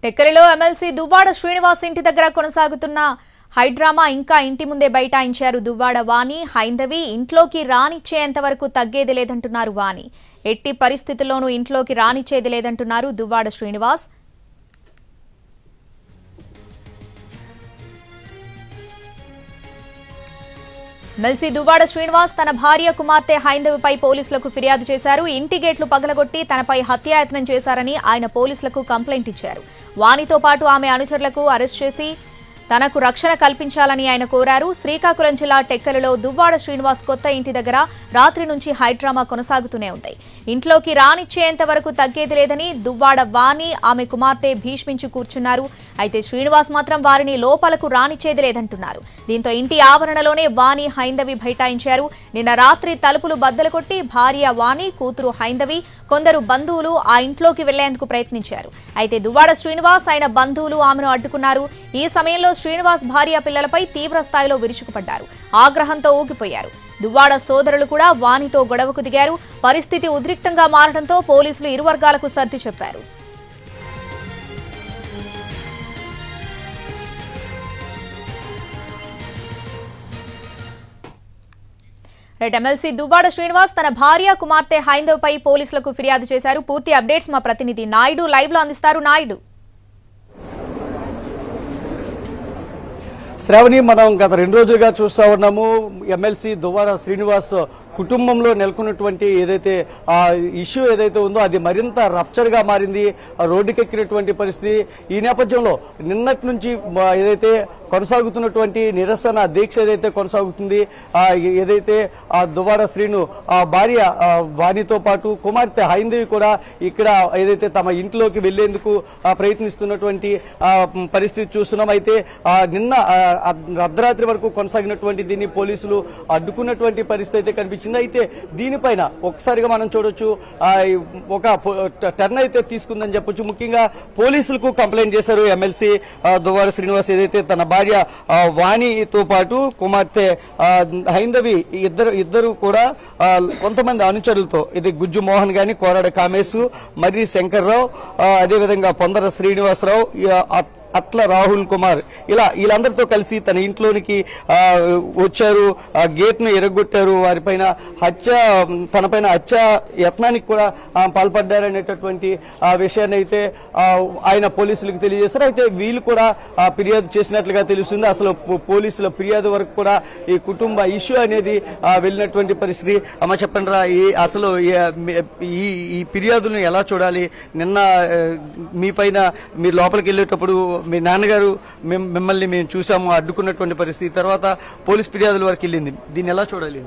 టెక్కలిలో MLC Duvvada Srinivas ఇంటి దగ్గర కొనసాగుతున్న హైడ్రామా ఇంకా ఇంటి ముందే బైఠాయించారు దువ్వాడ వాణి హైందవి. ఇంట్లోకి రానిచ్చేంత వరకు తగ్గేది లేదంటున్నారు వాణి. ఎట్టి పరిస్థితుల్లోనూ ఇంట్లోకి రానిచ్చేది లేదంటున్నారు దువ్వాడ శ్రీనివాస్. ఎమ్మెల్సీ దువ్వాడ శ్రీనివాస్ తన భార్య కుమార్తె హైందవిపై పోలీసులకు ఫిర్యాదు చేశారు. ఇంటి గేట్లు పగలగొట్టి తనపై హత్యాయత్నం చేశారని ఆయన పోలీసులకు కంప్లైంట్ ఇచ్చారు. వానితో పాటు ఆమె అనుచరులకు అరెస్ట్ చేసి తనకు రక్షణ కల్పించాలని ఆయన కోరారు. శ్రీకాకుళం జిల్లా టెక్కలిలో దువ్వాడ శ్రీనివాస్ కొత్త ఇంటి దగ్గర రాత్రి నుంచి హైడ్రామా కొనసాగుతూనే ఉంది. ఇంట్లోకి రానిచ్చేంత వరకు తగ్గేది లేదని దువ్వాడ వాణి ఆమె కుమార్తె భీష్మించి కూర్చున్నారు. అయితే శ్రీనివాస్ మాత్రం వారిని లోపలకు రానిచ్చేది లేదంటున్నారు. దీంతో ఇంటి ఆవరణలోనే వాణి హైందవి బైఠాయించారు. నిన్న రాత్రి తలుపులు బద్దలు కొట్టి భార్య వాణి, కూతురు హైందవి, కొందరు బంధువులు ఆ ఇంట్లోకి వెళ్లేందుకు ప్రయత్నించారు. అయితే దువ్వాడ శ్రీనివాస్ ఆయన బంధువులు ఆమెను అడ్డుకున్నారు. ఈ సమయంలో శ్రీనివాస్ భార్య పిల్లలపై తీవ్ర స్థాయిలో విరుచుకుపడ్డారు. ఆగ్రహంతో ఊగిపోయారు. దువ్వాడ సోదరులు కూడా వానితో గొడవకు దిగారు. పరిస్థితి ఉద్రిక్తంగా మారడంతో పోలీసులు ఇరు వర్గాలకు సర్ది చెప్పారు. ఎమ్మెల్సీ దువ్వాడ శ్రీనివాస్ తన భార్య కుమార్తె హైందవ్పై పోలీసులకు ఫిర్యాదు చేశారు. పూర్తి అప్డేట్స్ మా ప్రతినిధి నాయుడు లైవ్ లో అందిస్తారు. నాయుడు, శ్రావణి, మనం గత 2 రోజులుగా చూస్తా ఉన్నాము ఎమ్మెల్సీ దువ్వాడ శ్రీనివాస్ కుటుంబంలో నెలకొన్నటువంటి ఏదైతే ఇష్యూ ఏదైతే ఉందో అది మరింత రప్చర్ గా మారింది, రోడ్డుకెక్కినటువంటి పరిస్థితి. ఈ నేపథ్యంలో నిన్నటి నుంచి ఏదైతే కొనసాగుతున్నటువంటి నిరసన దీక్ష ఏదైతే కొనసాగుతుంది, ఏదైతే దువ్వాడ శ్రీను భార్య వాణితో పాటు కుమార్తె హైందవి కూడా ఇక్కడ ఏదైతే తమ ఇంట్లోకి వెళ్లేందుకు ప్రయత్నిస్తున్నటువంటి పరిస్థితి చూస్తున్నాం. అయితే నిన్న అర్ధరాత్రి వరకు కొనసాగినటువంటి దీన్ని పోలీసులు అడ్డుకున్నటువంటి పరిస్థితి అయితే కనిపించింది. అయితే దీనిపైన ఒకసారిగా మనం చూడొచ్చు, ఒక టర్న్ అయితే తీసుకుందని చెప్పొచ్చు. ముఖ్యంగా పోలీసులకు కంప్లైంట్ చేశారు ఎమ్మెల్సీ దువ్వాడ శ్రీనివాస్. ఏదైతే తన భార్య వాణితో పాటు కుమార్తె హైందవి ఇద్దరు కూడా కొంతమంది అనుచరులతో, ఇది గుజ్జు మోహన్ గాని, కోరాడ కామేశ్, మర్రి శంకర్రావు, అదేవిధంగా పొందర శ్రీనివాసరావు, అట్ల రాహుల్ కుమార్, వీళ్ళందరితో కలిసి తన ఇంట్లోనికి వచ్చారు. గేట్ ను ఎరగొట్టారు. వారిపైన తనపైన హత్య యత్నానికి కూడా పాల్పడ్డారనేటటువంటి విషయాన్ని అయితే ఆయన పోలీసులకు తెలియజేశారు. అయితే వీళ్ళు కూడా ఫిర్యాదు చేసినట్లుగా తెలుస్తుంది. అసలు పోలీసుల ఫిర్యాదు వరకు కూడా ఈ కుటుంబ ఇష్యూ అనేది వెళ్ళినటువంటి పరిస్థితి. అమ్మ, చెప్పండి రా, అసలు ఈ ఫిర్యాదులను ఎలా చూడాలి? నిన్న మీ పైన మీరు లోపలికి వెళ్ళేటప్పుడు మీ నాన్నగారు మిమ్మల్ని మేము చూసాము అడ్డుకున్నటువంటి పరిస్థితి, తర్వాత పోలీస్ ఫిర్యాదుల వరకు వెళ్ళింది, దీన్ని ఎలా చూడాలి?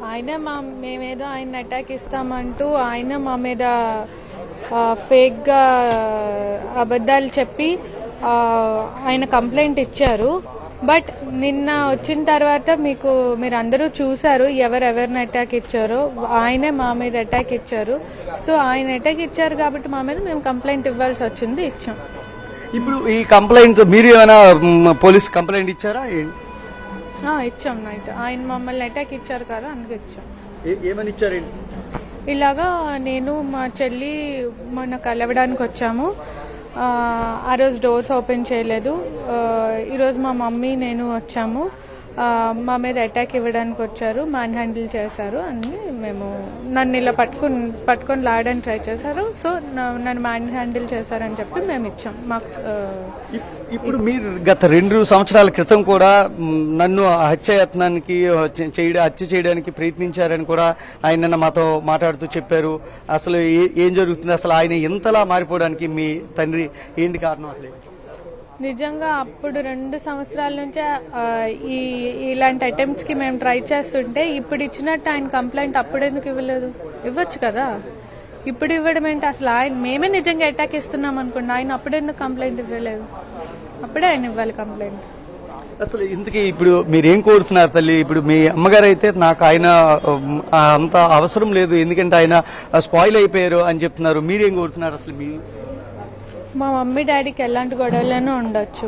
ఆయన మేమేదో ఆయన అటాక్ ఇస్తామంటూ ఆయన మా మీద ఫేక్ గా అబద్ధాలు చెప్పి ఆయన కంప్లైంట్ ఇచ్చారు. బట్ నిన్న వచ్చిన తర్వాత మీరు అందరూ చూసారు ఎవరెవరిని అటాక్ ఇచ్చారో. ఆయనే మా మీద అటాక్ ఇచ్చారు. సో ఆయన అటాక్ ఇచ్చారు కాబట్టి మా మీద మేము కంప్లైంట్ ఇవ్వాల్సి వచ్చింది, ఇచ్చాం. ఇప్పుడు ఈ కంప్లైంట్ మీరు ఏమైనా పోలీస్ కంప్లైంట్ ఇచ్చారా? ఇచ్చాం. నైట్ ఆయన మమ్మల్ని అటాక్ ఇచ్చారు కదా, అందుకే ఇచ్చాం. ఏమని ఇచ్చారండి? ఇలాగా నేను మా చెల్లి మొన్న కలవడానికి వచ్చాము. ఆ రోజు డోర్స్ ఓపెన్ చేయలేదు. ఈరోజు మా మమ్మీ నేను వచ్చాము. మా మీద అటాక్ ఇవ్వడానికి వచ్చారు, మ్యాన్ హ్యాండిల్ చేశారు అని నన్ను ఇలా పట్టుకొని లాగడానికి ట్రై చేశారు. సో నన్ను మ్యాన్ హ్యాండిల్ చేశారని చెప్పి మేము ఇచ్చాం. మాకు ఇప్పుడు మీరు గత 2 సంవత్సరాల క్రితం కూడా నన్ను హత్యాయత్నానికి హత్య చేయడానికి ప్రయత్నించారని కూడా ఆయన నిన్న మాతో మాట్లాడుతూ చెప్పారు. అసలు ఏం జరుగుతుంది? అసలు ఆయన ఇంతలా మారిపోవడానికి మీ తండ్రి ఏంటి కారణం? అసలు నిజంగా అప్పుడు 2 సంవత్సరాల నుంచే ఇలాంటి అటెంప్ట్స్ కి మేము ట్రై చేస్తుంటే ఇప్పుడు ఇచ్చినట్టు ఆయన కంప్లైంట్ అప్పుడు ఎందుకు ఇవ్వలేదు? ఇవ్వచ్చు కదా. ఇప్పుడు ఇవ్వడం ఏంటి? అసలు మేమే నిజంగా అటాక్ ఇస్తున్నాం అనుకోండి, ఆయన అప్పుడెందుకు కంప్లైంట్ ఇవ్వలేదు? అప్పుడే ఆయన ఇవ్వాలి కంప్లైంట్. అసలు ఇంతకీ ఇప్పుడు మీరేం కోరుతున్నారు తల్లి? ఇప్పుడు మీ అమ్మగారు అయితే నాకు ఆయన అంత అవసరం లేదు, ఎందుకంటే ఆయన స్పాయిల్ అయిపోయారు అని చెప్తున్నారు. మీరేం కోరుతున్నారు? అసలు మా మమ్మీ డాడీకి ఎలాంటి గొడవలైనా ఉండొచ్చు.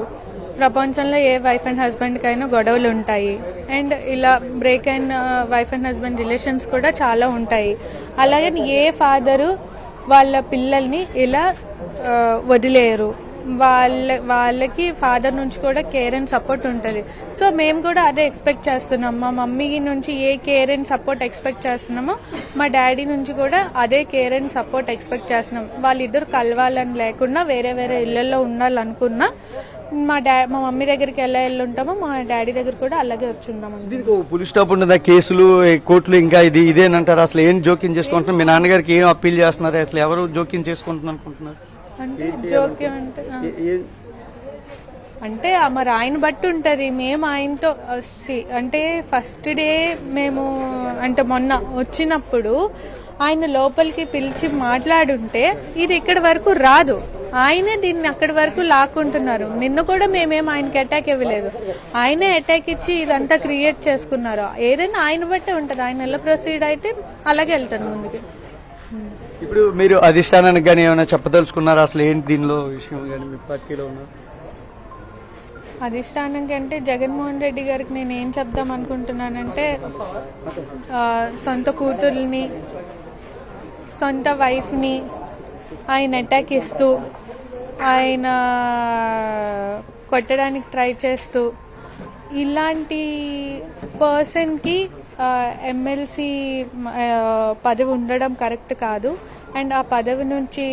ప్రపంచంలో ఏ వైఫ్ అండ్ హస్బెండ్కి అయినా గొడవలు ఉంటాయి. అండ్ ఇలా బ్రేక్ అయిన వైఫ్ అండ్ హస్బెండ్ రిలేషన్స్ కూడా చాలా ఉంటాయి. అలాగే ఏ ఫాదరు వాళ్ళ పిల్లల్ని ఇలా వదిలేరు. వాళ్ళకి ఫాదర్ నుంచి కూడా కేర్ అండ్ సపోర్ట్ ఉంటుంది. సో మేము కూడా అదే ఎక్స్పెక్ట్ చేస్తున్నాం. మా మమ్మీ నుంచి ఏ కేర్ అండ్ సపోర్ట్ ఎక్స్పెక్ట్ చేస్తున్నామో మా డాడీ నుంచి కూడా అదే కేర్ అండ్ సపోర్ట్ ఎక్స్పెక్ట్ చేస్తున్నాం. వాళ్ళిద్దరు కలవాలని లేకుండా వేరే వేరే ఇళ్లలో ఉండాలనుకున్నా మా మమ్మీ దగ్గరికి ఎలా వెళ్ళుంటామో మా డాడీ దగ్గర కూడా అలాగే వచ్చి ఉన్నాము. దీనికి పులి స్టాప్ ఉండదా? కేసులు కోర్టులు ఇంకా ఇదేనంటారు? అసలు ఏం జోక్యం చేసుకుంటున్నారు? మీ నాన్నగారికి ఏం అప్పీల్ చేస్తున్నారు? అసలు ఎవరు జోక్యం చేసుకుంటున్నారు అనుకుంటున్నారు? అంటే జోక్యం అంటే మరి ఆయన బట్టి ఉంటది. మేము ఆయనతో అంటే ఫస్ట్ డే మేము అంటే మొన్న వచ్చినప్పుడు ఆయన లోపలికి పిలిచి మాట్లాడుంటే ఇది ఇక్కడి వరకు రాదు. ఆయనే దీన్ని అక్కడి వరకు లాక్కుంటున్నారు. నిన్న కూడా మేమేం ఆయనకి అటాక్ ఇవ్వలేదు. ఆయనే అటాక్ ఇచ్చి ఇదంతా క్రియేట్ చేసుకున్నారు. ఏదైనా ఆయన బట్టే ఉంటది. ఆయన ఎలా ప్రొసీడ్ అయితే అలాగే వెళ్తాను ముందుకి. ఇప్పుడు మీరు అధిష్టానానికి కానీ ఏమైనా చెప్పదలుచుకున్నారా? అసలు ఏంటి దీనిలో విషయం కానీ మీ పార్టీలో ఉన్నారు? అధిష్టానం అంటే జగన్మోహన్ రెడ్డి గారికి నేను ఏం చెప్దాం అనుకుంటున్నానంటే సొంత కూతుర్ని సొంత వైఫ్ని ఆయన అటాక్ ఇస్తూ ఆయన కొట్టడానికి ట్రై చేస్తూ ఇలాంటి పర్సన్కి ఎమ్మెల్సీ పదవి ఉండడం కరెక్ట్ కాదు. అండ్ ఆ పదవి నుంచి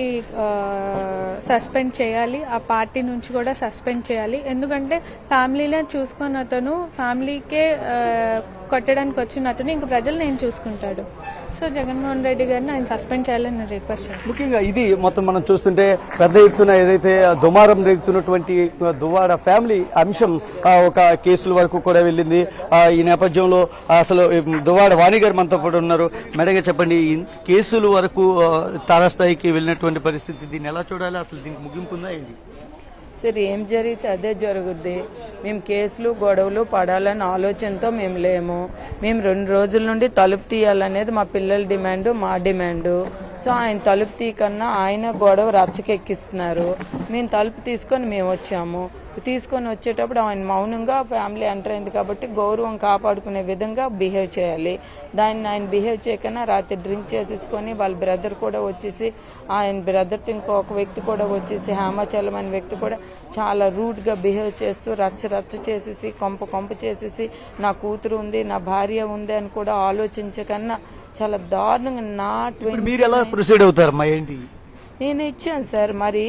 సస్పెండ్ చేయాలి. ఆ పార్టీ నుంచి కూడా సస్పెండ్ చేయాలి. ఎందుకంటే ఫ్యామిలీనే చూసుకొని అతను ఫ్యామిలీకే కొట్టడానికి వచ్చిన అతను ఇంక ప్రజలు నేను చూసుకుంటాడు. సో జగన్మోహన్ రెడ్డి గారిని ఆయన సస్పెండ్ చేయాలని నేను రిక్వెస్ట్ చేస్తాను. ముఖ్యంగా ఇది మొత్తం మనం చూస్తుంటే పెద్ద ఎత్తున ఏదైతే దుమారం రేగుతున్నటువంటి దువ్వాడ ఫ్యామిలీ అంశం ఒక కేసుల వరకు కూడా వెళ్ళింది. ఈ నేపథ్యంలో అసలు దువ్వాడ వాణి గారు మనతో పాటు ఉన్నారు. మేడగా చెప్పండి, కేసుల వరకు తారాస్థాయికి వెళ్ళినటువంటి పరిస్థితి, దీన్ని ఎలా చూడాలి? అసలు దీనికి ముగింపు ఉందా ఏంటి? సరే, ఏం జరిగితే అదే జరుగుద్ది. మేము కేసులు గొడవలు పడాలని ఆలోచనతో మేము లేము. మేము 2 రోజుల నుండి తలుపు తీయాలనేది మా పిల్లల డిమాండు, మా డిమాండు. సో ఆయన తలుపు తీయకన్నా ఆయన గొడవ రచ్చకెక్కిస్తున్నారు. మేము తలుపు తీసుకొని మేము వచ్చాము. తీసుకొని వచ్చేటప్పుడు ఆయన మౌనంగా ఫ్యామిలీ ఎంటర్ అయింది కాబట్టి గౌరవం కాపాడుకునే విధంగా బిహేవ్ చేయాలి. దాన్ని ఆయన బిహేవ్ చేయకన్నా రాత్రి డ్రింక్ చేసేసుకొని వాళ్ళ బ్రదర్ కూడా వచ్చేసి ఆయన బ్రదర్తో ఇంకొక వ్యక్తి కూడా వచ్చేసి హేమాచలం అనే వ్యక్తి కూడా చాలా రూడ్గా బిహేవ్ చేస్తూ రచ్చ చేసేసి కొంప చేసేసి నా కూతురు ఉంది, నా భార్య ఉంది అని కూడా ఆలోచించకన్నా చాలా దారుణంగా మీరు ఎలా ప్రొసీడ్ అవుతారమ్మా? ఏంటి నేను ఇచ్చాను సార్, మరి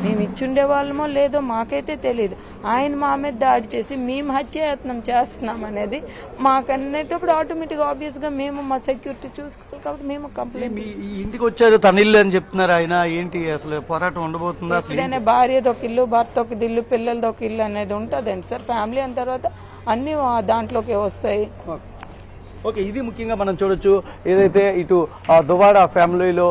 మేము ఇచ్చుండే వాళ్ళమో లేదో మాకైతే తెలియదు. ఆయన మా మీద దాడి చేసి మేము హత్యాయత్నం చేస్తున్నాం అనేది మాకు అనేటప్పుడు ఆటోమేటిక్ ఆబ్వియస్ గా మేము మా సెక్యూరిటీ చూసుకోవాలి కాబట్టి మేము కంప్లైంట్. ఇంటికి వచ్చారు తన ఇల్లు అని చెప్తున్నారు ఆయన. ఏంటి అసలు పోరాటం ఉండబోతుందా? ఎప్పుడైనా భార్యది ఒక ఇల్లు, భర్త ఒక ఇల్లు, పిల్లలది ఒక ఇల్లు అనేది ఉంటుందండి సార్. ఫ్యామిలీ అయిన తర్వాత అన్ని దాంట్లోకి వస్తాయి. ఓకే, ఇది ముఖ్యంగా మనం చూడొచ్చు. ఏదైతే ఇటు దువ్వాడ ఫ్యామిలీలో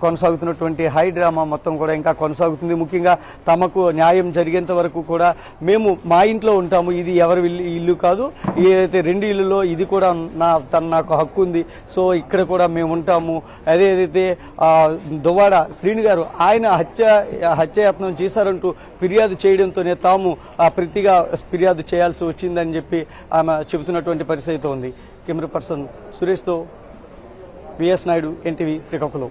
కొనసాగుతున్నటువంటి హై డ్రామా మొత్తం కూడా ఇంకా కొనసాగుతుంది. ముఖ్యంగా తమకు న్యాయం జరిగేంత వరకు కూడా మేము మా ఇంట్లో ఉంటాము, ఇది ఎవరి ఇల్లు కాదు, ఏదైతే 2 ఇళ్లలో ఇది కూడా నాకు హక్కు ఉంది, సో ఇక్కడ కూడా మేము ఉంటాము. ఏదైతే దువ్వాడ శ్రీను గారు ఆయన హత్యాయత్నం చేశారంటూ ఫిర్యాదు చేయడంతోనే తాము ప్రతిగా ఫిర్యాదు చేయాల్సి వచ్చిందని చెప్పి ఆమె చెబుతున్నటువంటి పరిస్థితి ఉంది. కెమెరా పర్సన్ సురేష్తో విఎస్ నాయుడు, ఎన్టీవీ, శ్రీకాకుళం.